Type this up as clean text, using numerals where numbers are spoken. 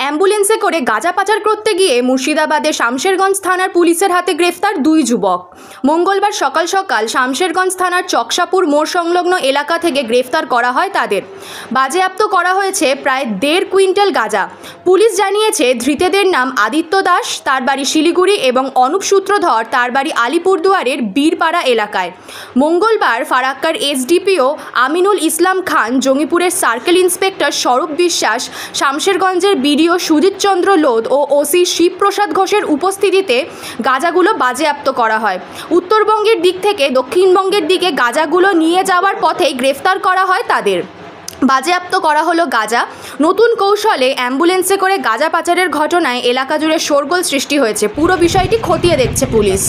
অ্যাম্বুলেন্সে করে গাঁজা পাচার করতে গিয়ে মুর্শিদাবাদের শামশেরগঞ্জ থানার পুলিশের হাতে গ্রেফতার দুই যুবক। মঙ্গলবার সকাল সকাল শামশেরগঞ্জ থানার চকসাপুর মোড় সংলগ্ন এলাকা থেকে গ্রেফতার করা হয় তাদের। বাজেয়াপ্ত করা হয়েছে প্রায় 1.5 কুইন্টাল গাঁজা। পুলিশ জানিয়েছে ধৃতেদের নাম আদিত্য দাস, তার বাড়ি শিলিগুড়ি, এবং অনুপ সূত্রধর, তার বাড়ি আলিপুরদুয়ারের বীরপাড়া এলাকায়। মঙ্গলবার ফারাক্কার SDPO Aminul Islam Khan, জঙ্গিপুরের circle inspector স্বরূপ বিশ্বাস, শামশেরগঞ্জের বিডিও সুজিত চন্দ্র লোধ ও ওসি শিবপ্রসাদ ঘোষের উপস্থিতিতে গাঁজাগুলো বাজেয়াপ্ত করা হয়। উত্তরবঙ্গের দিক থেকে দক্ষিণবঙ্গের দিকে গাঁজাগুলো নিয়ে যাওয়ার পথেই গ্রেফতার করা হয় তাদের। বাজেয়াপ্ত করা হলো গাঁজা। নতুন কৌশলে অ্যাম্বুলেন্সে করে গাঁজা পাচারের ঘটনায় এলাকা জুড়ে শোরগোল সৃষ্টি হয়েছে। পুরো বিষয়টি খতিয়ে দেখছে পুলিশ।